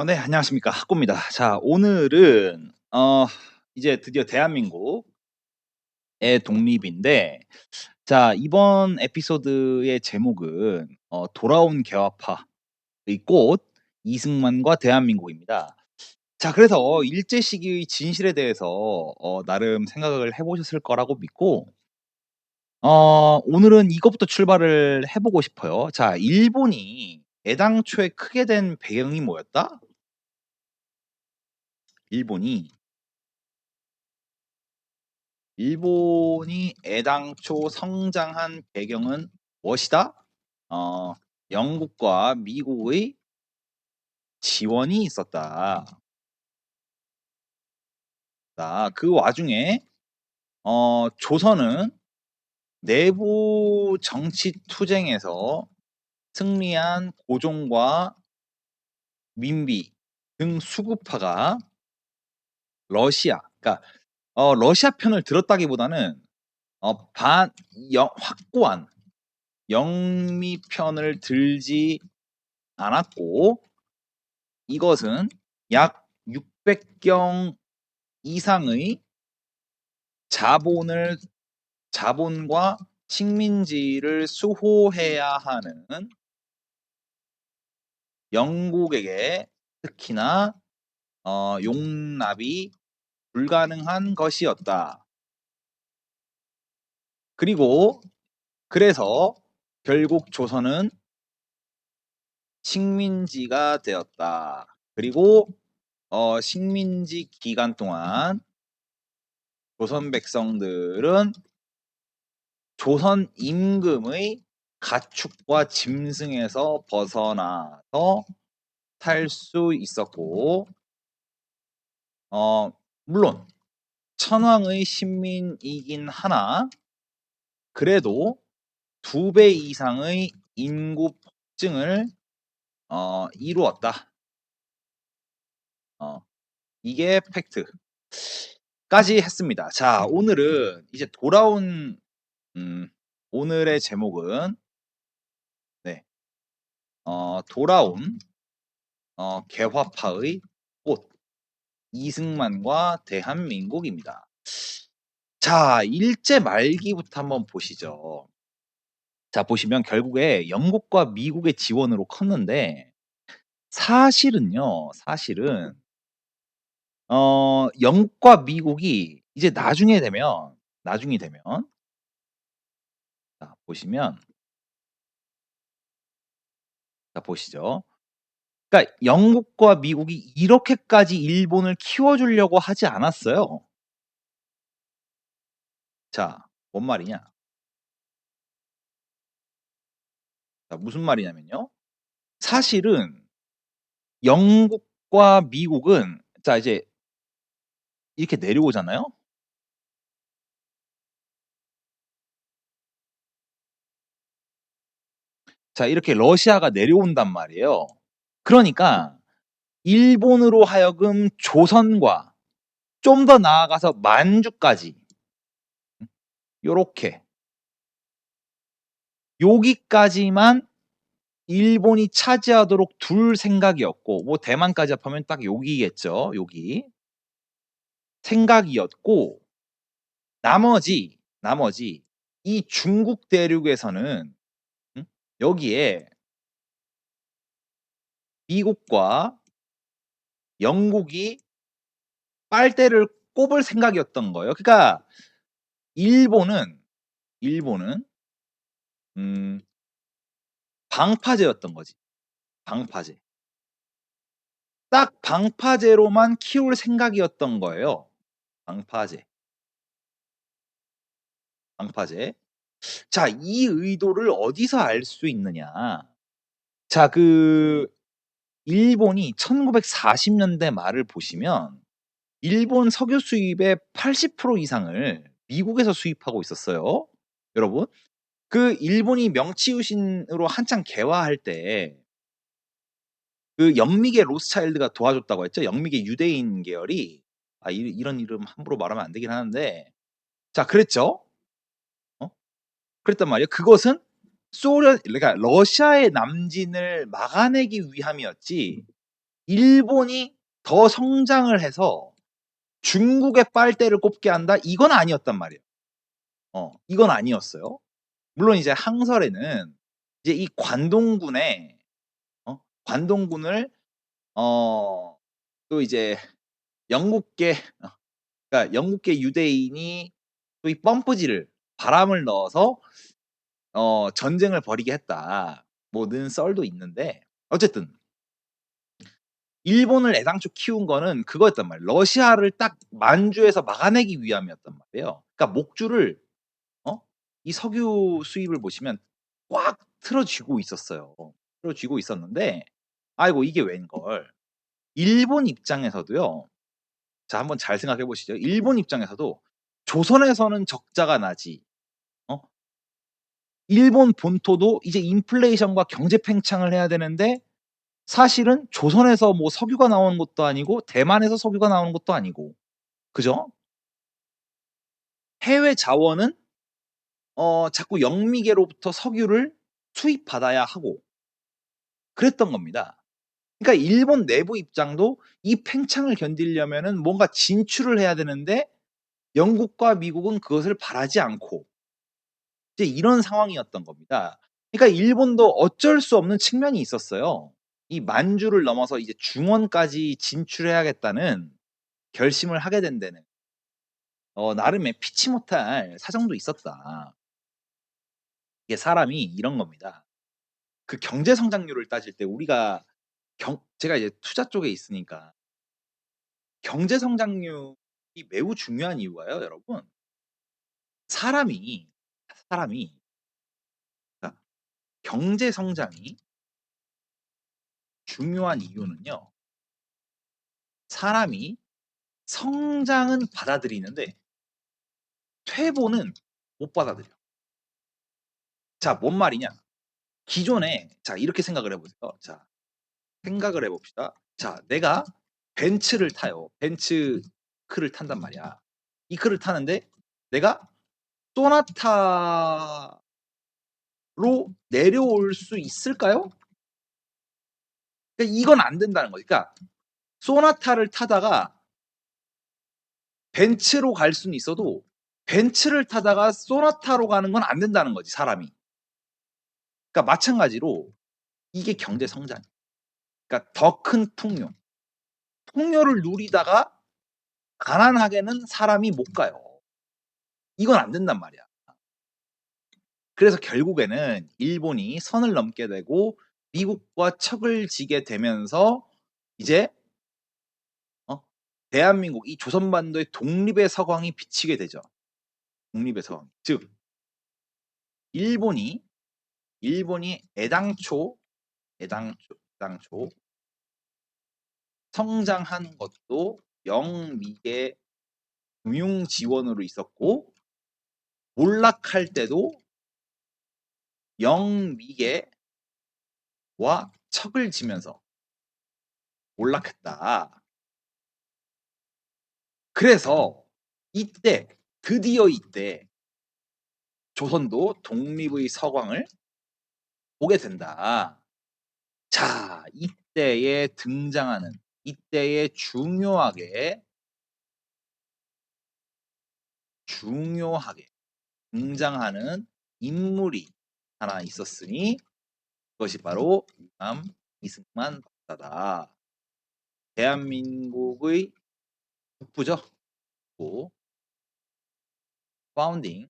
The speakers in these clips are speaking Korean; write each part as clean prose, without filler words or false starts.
네, 안녕하십니까. 학고입니다. 자, 오늘은 이제 드디어 대한민국의 독립인데, 자, 이번 에피소드의 제목은 돌아온 개화파의 꽃 이승만과 대한민국입니다. 자, 그래서 일제 시기의 진실에 대해서 나름 생각을 해 보셨을 거라고 믿고, 오늘은 이것부터 출발을 해 보고 싶어요. 자, 일본이 애당초에 크게 된 배경이 뭐였다? 일본이 일본이 애당초 성장한 배경은 무엇이다? 어 영국과 미국의 지원이 있었다. 그 와중에 조선은 내부 정치 투쟁에서 승리한 고종과 민비 등 수구파가 러시아, 그러니까 러시아 편을 들었다기보다는 반 영 확고한 영미 편을 들지 않았고, 이것은 약 600경 이상의 자본을 자본과 식민지를 수호해야 하는 영국에게 특히나 용납이 불가능한 것이었다. 그리고 그래서 결국 조선은 식민지가 되었다. 그리고 식민지 기간 동안 조선 백성들은 조선 임금의 가축과 짐승에서 벗어나서 살 수 있었고, 물론 천황의 신민이긴 하나 그래도 2배 이상의 인구 폭증을 이루었다. 어, 이게 팩트까지 했습니다. 자, 오늘은 이제 돌아온 오늘의 제목은, 네, 돌아온 개화파의 꽃 이승만과 대한민국입니다. 자, 일제 말기부터 한번 보시죠. 자, 보시면 결국에 영국과 미국의 지원으로 컸는데, 사실은 영국과 미국이 이제 나중이 되면 자, 보시면, 자, 보시죠. 그러니까 영국과 미국이 이렇게까지 일본을 키워주려고 하지 않았어요. 자, 뭔 말이냐? 자, 무슨 말이냐면요. 사실은 영국과 미국은, 자, 이제 이렇게 내려오잖아요. 자, 이렇게 러시아가 내려온단 말이에요. 그러니까 일본으로 하여금 조선과 좀 더 나아가서 만주까지 요렇게 여기까지만 일본이 차지하도록 둘 생각이었고, 뭐 대만까지 합하면 딱 여기겠죠. 여기 생각이었고, 나머지 이 중국 대륙에서는, 음? 여기에 미국과 영국이 빨대를 꼽을 생각이었던 거예요. 그러니까 일본은 음, 방파제였던 거지. 방파제. 딱 방파제로만 키울 생각이었던 거예요. 방파제. 방파제. 자, 이 의도를 어디서 알 수 있느냐? 자, 일본이 1940년대 말을 보시면 일본 석유 수입의 80% 이상을 미국에서 수입하고 있었어요. 여러분, 일본이 명치유신으로 한창 개화할 때 영미계 로스차일드가 도와줬다고 했죠. 영미계 유대인 계열이, 이런 이름 함부로 말하면 안 되긴 하는데, 자, 그랬죠. 어? 그랬단 말이에요. 그것은 그러니까 러시아의 남진을 막아내기 위함이었지, 일본이 더 성장을 해서 중국의 빨대를 꼽게 한다 이건 아니었단 말이에요. 이건 아니었어요. 물론 이제 항설에는 이제 이 관동군의 관동군을 어 또 이제 영국계 그러니까 영국계 유대인이 또 이 펌프질을 바람을 넣어서 전쟁을 벌이게 했다. 뭐 는 썰도 있는데 어쨌든 일본을 애당초 키운 거는 그거였단 말이에요. 러시아를 딱 만주에서 막아내기 위함이었단 말이에요. 그러니까 목줄을 어 이 석유 수입을 보시면 꽉 틀어 쥐고 있었어요. 틀어 쥐고 있었는데 아이고 이게 웬걸. 일본 입장에서도요. 자 한번 잘 생각해 보시죠. 일본 입장에서도 조선에서는 적자가 나지 어 일본 본토도 이제 인플레이션과 경제 팽창을 해야 되는데 사실은 조선에서 뭐 석유가 나오는 것도 아니고 대만에서 석유가 나오는 것도 아니고 그죠? 해외 자원은 자꾸 영미계로부터 석유를 수입받아야 하고 그랬던 겁니다. 그러니까 일본 내부 입장도 이 팽창을 견디려면은 뭔가 진출을 해야 되는데 영국과 미국은 그것을 바라지 않고 이제 이런 상황이었던 겁니다. 그러니까 일본도 어쩔 수 없는 측면이 있었어요. 이 만주를 넘어서 이제 중원까지 진출해야겠다는 결심을 하게 된 데는 나름의 피치 못할 사정도 있었다. 이게 사람이 이런 겁니다. 그 경제 성장률을 따질 때 우리가 제가 이제 투자 쪽에 있으니까 경제 성장률이 매우 중요한 이유가요, 여러분. 사람이 사람이 그러니까 경제 성장이 중요한 이유는요. 사람이 성장은 받아들이는데 퇴보는 못 받아들여. 자, 뭔 말이냐? 기존에 자 이렇게 생각을 해 보세요. 자, 생각을 해 봅시다. 자, 내가 벤츠를 타요. 벤츠크를 탄단 말이야. 이 크를 타는데 내가 소나타로 내려올 수 있을까요? 그러니까 이건 안 된다는 거지. 그러니까 소나타를 타다가 벤츠로 갈 수는 있어도 벤츠를 타다가 소나타로 가는 건 안 된다는 거지, 사람이. 그러니까 마찬가지로 이게 경제 성장. 그러니까 더 큰 풍요. 풍요를 누리다가 가난하게는 사람이 못 가요. 이건 안 된단 말이야. 그래서 결국에는 일본이 선을 넘게 되고 미국과 척을 지게 되면서 이제 어 대한민국 이 조선반도의 독립의 서광이 비치게 되죠. 독립의 서광. 즉 일본이 애당초 성장한 것도 영미의 금융 지원으로 있었고 몰락할 때도 영미계와 척을 지면서 몰락했다. 그래서 이때 드디어 이때 조선도 독립의 서광을 보게 된다. 자, 이때에 중요하게 등장하는 인물이 하나 있었으니 그것이 바로 유남 이승만 박사다. 대한민국의 국부죠. 고 파운딩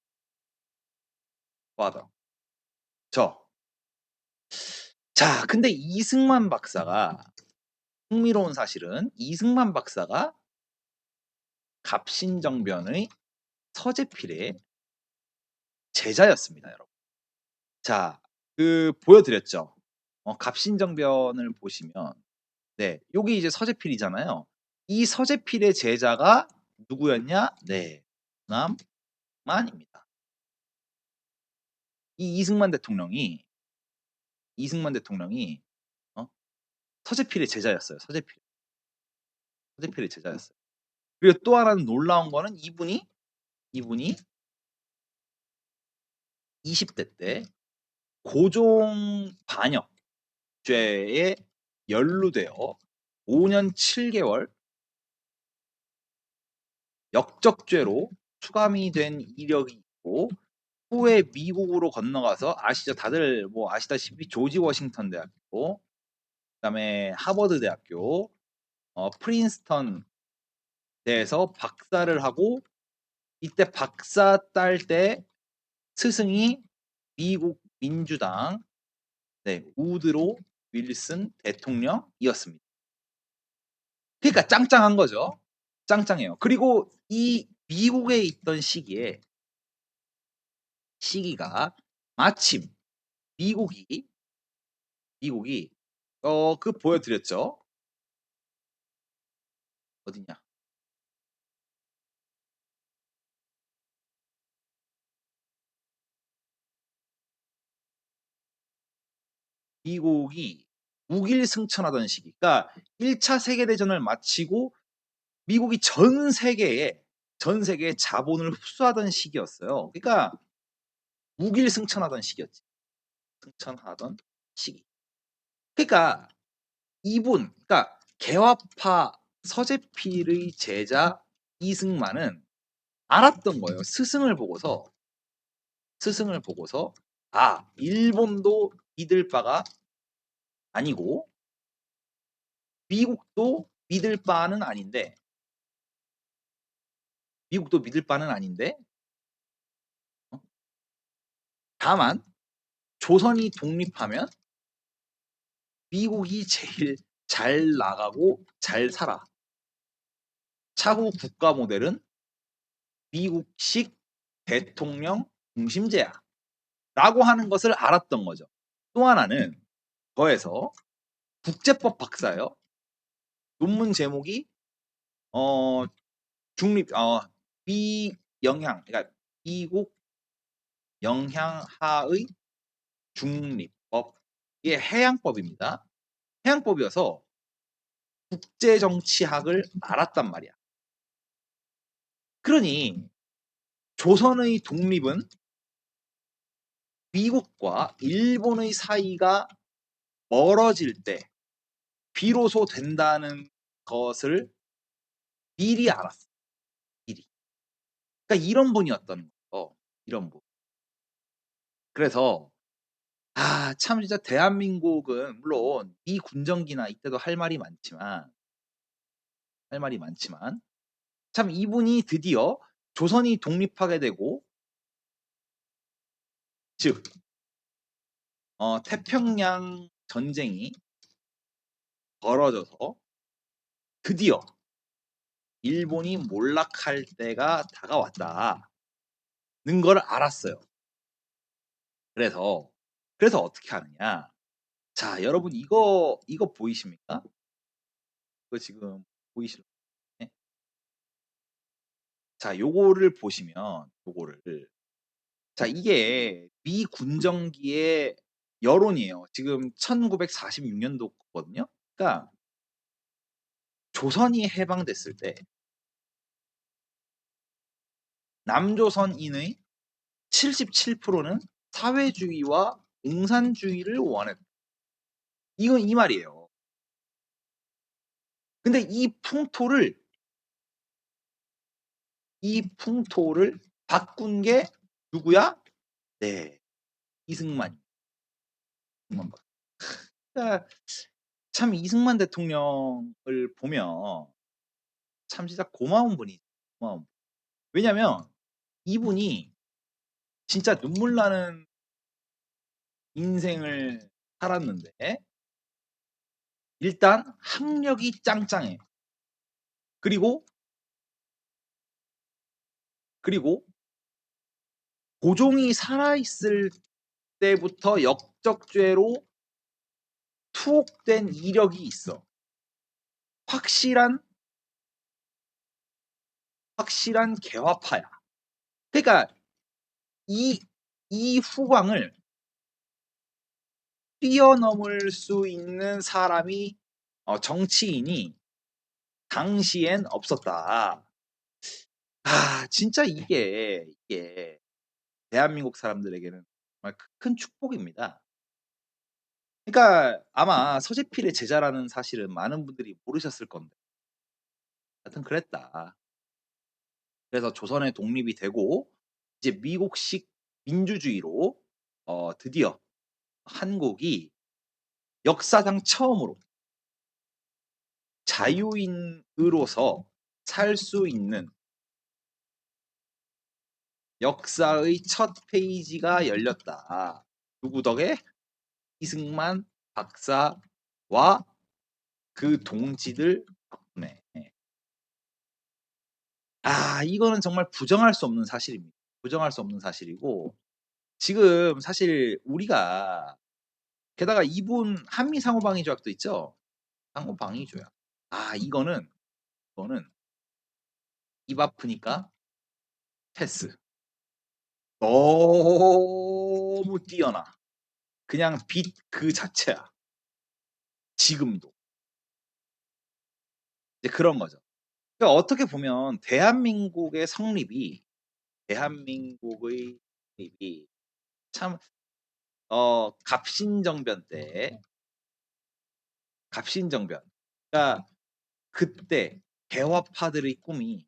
파더. 저. 자, 근데 이승만 박사가 흥미로운 사실은 이승만 박사가 갑신정변의 서재필의 제자였습니다, 여러분. 자, 그 보여드렸죠. 갑신정변을 보시면 네, 여기 이제 서재필이잖아요. 이 서재필의 제자가 누구였냐? 네, 이승만입니다. 이 이승만 대통령이 어? 서재필의 제자였어요. 서재필의 제자였어요. 그리고 또 하나는 놀라운 거는 이분이 20대 때 고종 반역죄에 연루되어 5년 7 개월 역적죄로 추감이 된 이력이 있고 후에 미국으로 건너가서 아시죠? 다들 뭐 아시다시피 조지 워싱턴 대학교, 그다음에 하버드 대학교, 프린스턴 대에서 박사를 하고 이때 박사 딸 때 스승이 미국 민주당 우드로 윌슨 대통령이었습니다. 그러니까 짱짱한 거죠. 짱짱해요. 그리고 이 미국에 있던 시기가 마침 미국이 그 보여드렸죠. 어디냐? 미국이 무길승천하던 시기. 그러니까 1차 세계대전을 마치고 미국이 전 세계에 자본을 흡수하던 시기였어요. 그러니까 무길승천하던 시기였지. 승천하던 시기. 그러니까 그러니까 개화파 서재필의 제자 이승만은 알았던 거예요. 스승을 보고서 일본도 믿을 바가 아니고 미국도 믿을 바는 아닌데 어? 다만 조선이 독립하면 미국이 제일 잘 나가고 잘 살아. 차후 국가 모델은 미국식 대통령 중심제야. 라고 하는 것을 알았던 거죠. 또 하나는 더해서 국제법 박사예요. 논문 제목이 어 중립 비영향 그러니까 미국 영향하의 중립법. 이게 해양법입니다. 해양법이어서 국제 정치학을 알았단 말이야. 그러니 조선의 독립은 미국과 일본의 사이가 멀어질 때 비로소 된다는 것을 미리 알았어. 미리. 그러니까 이런 분이었던 거죠. 이런 분. 그래서 참 진짜 대한민국은 물론 이 군정기나 이때도 할 말이 많지만 참 이분이 드디어 조선이 독립하게 되고 즉 태평양 전쟁이 벌어져서 드디어 일본이 몰락할 때가 다가왔다는 걸 알았어요. 그래서 어떻게 하느냐? 자, 여러분 이거 보이십니까? 이거 지금 보이실까요? 자, 요거를 보시면 자, 이게 미 군정기의 여론이에요. 지금 1946년도 거거든요. 그러니까 조선이 해방됐을 때 남조선인의 77%는 사회주의와 공산주의를 원했다. 이건 이 말이에요. 근데 이 풍토를 바꾼 게 누구야? 네, 이승만. 그러니까 참 이승만 대통령을 보면 참 진짜 고마운 분이죠. 고마운 분. 왜냐면 이분이 진짜 눈물 나는 인생을 살았는데 일단 학력이 짱짱해. 그리고 고종이 살아있을 때부터 역적죄로 투옥된 이력이 있어. 확실한 개화파야. 그러니까 이 후광을 뛰어넘을 수 있는 사람이 정치인이 당시엔 없었다. 진짜 이게 대한민국 사람들에게는 정말 큰 축복입니다. 그러니까 아마 서재필의 제자라는 사실은 많은 분들이 모르셨을 건데 하여튼 그랬다. 그래서 조선의 독립이 되고 이제 미국식 민주주의로 드디어 한국이 역사상 처음으로 자유인으로서 살 수 있는 역사의 첫 페이지가 열렸다. 누구 덕에? 이승만 박사와 그 동지들 덕분에. 이거는 정말 부정할 수 없는 사실입니다. 부정할 수 없는 사실이고 지금 사실 우리가 게다가 이분 한미 상호 방위 조약도 있죠. 상호 방위 조약. 이거는 입 아프니까 패스. 너무 뛰어나. 그냥 빛 그 자체야. 지금도. 이제 그런 거죠. 그러니까 어떻게 보면 대한민국의 성립이 참 갑신정변 때 갑신정변. 그러니까 그때 개화파들의 꿈이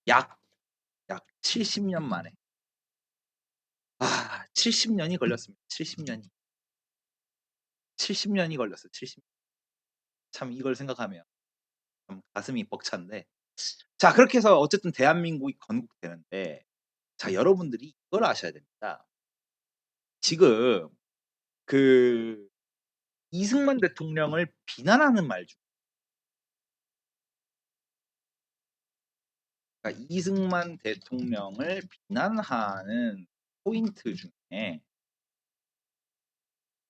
약 70년 만에 70 년이 걸렸습니다. 70 년이. 70 년이 걸렸어요. 70. 참 이걸 생각하면 참 가슴이 벅찬데 자 그렇게 해서 어쨌든 대한민국이 건국되는데 자 여러분들이 이걸 아셔야 됩니다. 지금 그 이승만 대통령을 비난하는 말 중 그러니까 이승만 대통령을 비난하는 포인트 중에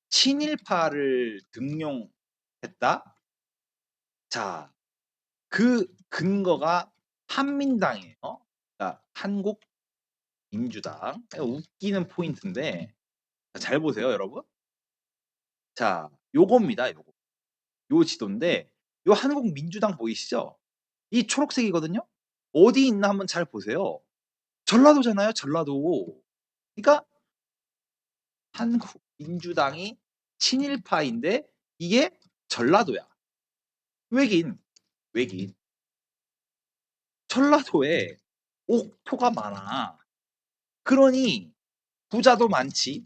친일파를 등용했다? 자 그 근거가 한민당이에요. 그러니까 한국민주당. 웃기는 포인트인데 잘 보세요 여러분. 자 요겁니다 요거. 요 지도인데 요 한국민주당 보이시죠? 이 초록색이거든요. 어디 있나 한번 잘 보세요. 전라도잖아요 전라도. 그러니까 한국민주당이 친일파인데 이게 전라도야. 왜긴, 왜긴. 전라도에 옥토가 많아. 그러니 부자도 많지.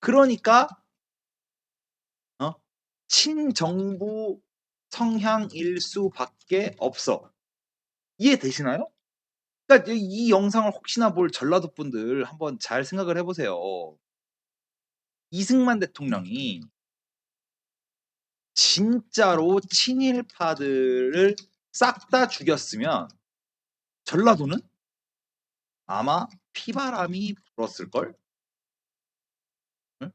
그러니까 어 친정부 성향일 수밖에 없어. 이해되시나요? 그러니까 이 영상을 혹시나 볼 전라도 분들 한번 잘 생각을 해 보세요. 이승만 대통령이 진짜로 친일파들을 싹 다 죽였으면 전라도는 아마 피바람이 불었을걸? 응?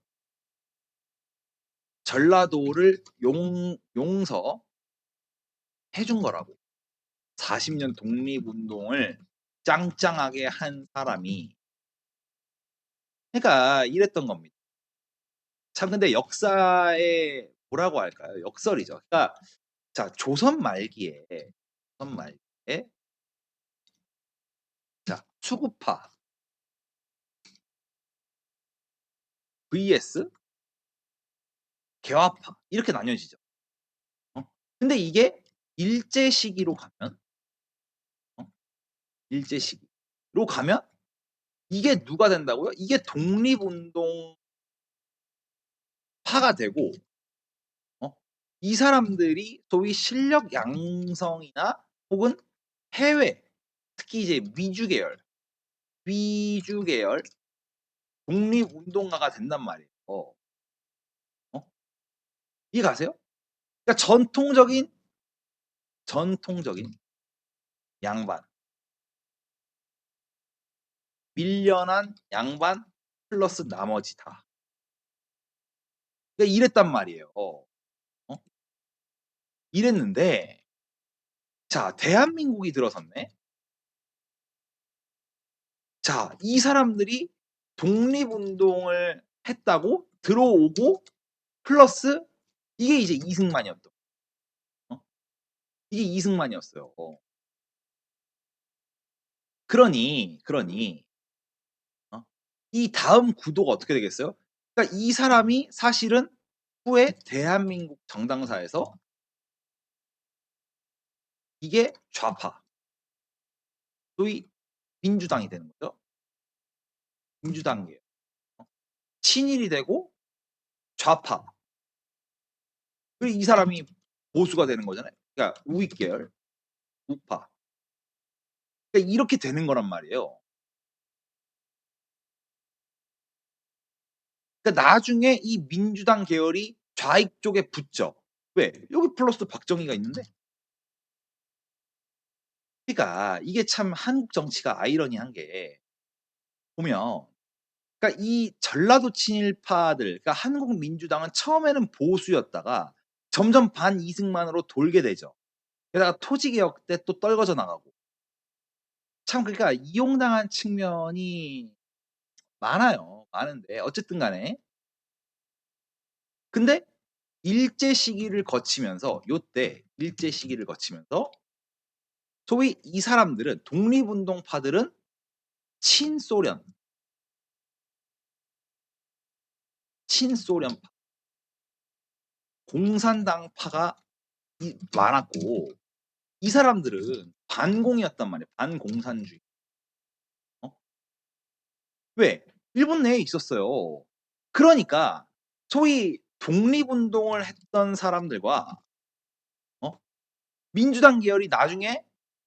전라도를 용서해 준 거라고. 40년 독립운동을 짱짱하게 한 사람이 그러니까 이랬던 겁니다. 참 근데 역사의 뭐라고 할까요? 역설이죠. 그러니까 자 조선 말기에 자 수구파 vs 개화파 이렇게 나뉘어지죠. 어? 근데 이게 일제 시기로 가면 어? 일제 시기로 가면 이게 누가 된다고요? 이게 독립운동파가 되고 어? 이 사람들이 소위 실력 양성이나 혹은 해외 특히 이제 위주 계열 독립운동가가 된단 말이에요. 어? 이해가세요? 그러니까 전통적인 양반, 밀려난 양반 플러스 나머지 다. 그러니까 이랬단 말이에요. 이랬는데 자 대한민국이 들어섰네. 자 이 사람들이 독립운동을 했다고 들어오고 플러스 이게 이제 이승만이었던 어? 이게 이승만이었어요. 그러니 어? 이 다음 구도가 어떻게 되겠어요? 그러니까 이 사람이 사실은 후에 대한민국 정당사에서 이게 좌파, 소위 민주당이 되는 거죠. 민주당계열. 친일이 되고 좌파. 그리고 이 사람이 보수가 되는 거잖아요. 그러니까 우익 계열, 우파. 그러니까 이렇게 되는 거란 말이에요. 그러니까 나중에 이 민주당 계열이 좌익 쪽에 붙죠. 왜? 여기 플러스 박정희가 있는데. 그러니까 이게 참 한국 정치가 아이러니한 게 보면 그러니까 이 전라도 친일파들 그러니까 한국민주당은 처음에는 보수였다가 점점 반이승만으로 돌게 되죠. 게다가 토지개혁 때 또 떨궈져 나가고. 참 그러니까 이용당한 측면이 많아요. 많은데 어쨌든 간에 근데 일제 시기를 거치면서 요때 일제 시기를 거치면서 소위 이 사람들은 독립운동파들은 친소련, 친소련파, 공산당파가 많았고 이 사람들은 반공이었단 말이에요. 반공산주의. 어? 왜? 일본 내에 있었어요. 그러니까 소위 독립운동을 했던 사람들과 어? 민주당 계열이 나중에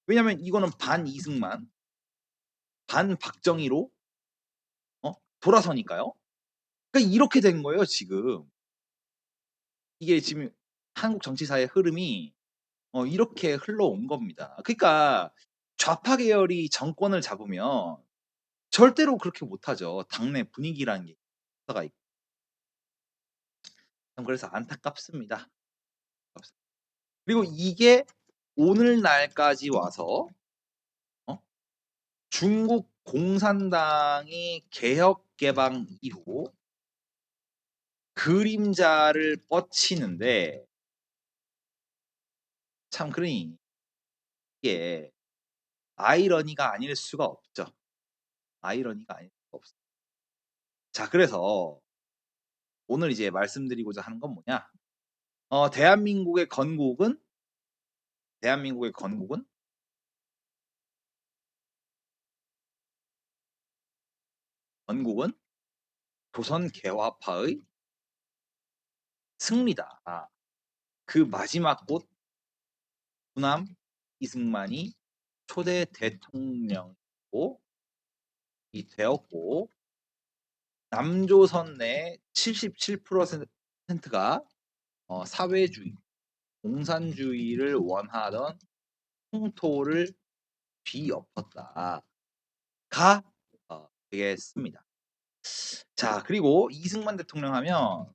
왜냐면 이거는 반이승만, 반박정희로 돌아서니까요. 그러니까 이렇게 된 거예요, 지금. 이게 지금 한국 정치사의 흐름이 이렇게 흘러온 겁니다. 그러니까 좌파 계열이 정권을 잡으면 절대로 그렇게 못하죠. 당내 분위기라는 게 가 있고. 그래서 안타깝습니다. 그리고 이게 오늘날까지 와서 어? 중국 공산당이 개혁 개방 이후 그림자를 뻗치는데 참 그러니 이게 아이러니가 아닐 수가 없죠. 아이러니가 아닐 수가 없어. 자, 그래서 오늘 이제 말씀드리고자 하는 건 뭐냐? 대한민국의 건국은 대한민국의 건국은 건국은 조선 개화파의 승리다. 그 마지막 꽃 후남 이승만이 초대 대통령이 되었고 남조선 내 77%가 사회주의, 공산주의를 원하던 풍토를 뒤엎었다가 되겠습니다. 자, 그리고 이승만 대통령 하면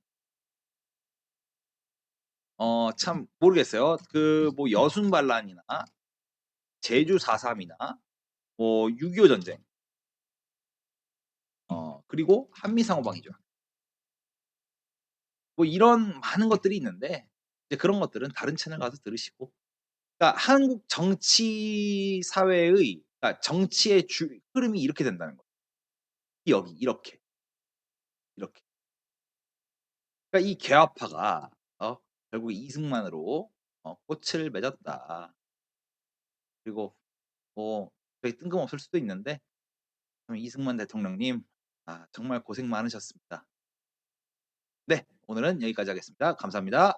참 모르겠어요. 그 뭐 여순 반란이나 제주 4.3이나 뭐 6.25 전쟁, 그리고 한미 상호방위죠. 뭐 이런 많은 것들이 있는데 이제 그런 것들은 다른 채널 가서 들으시고. 그러니까 한국 정치 사회의 그러니까 정치의 흐름이 이렇게 된다는 거예요. 여기 이렇게, 이렇게. 그러니까 이 개화파가 결국 이승만으로 꽃을 맺었다. 그리고 뭐 되게 뜬금없을 수도 있는데 이승만 대통령님 정말 고생 많으셨습니다. 네, 오늘은 여기까지 하겠습니다. 감사합니다.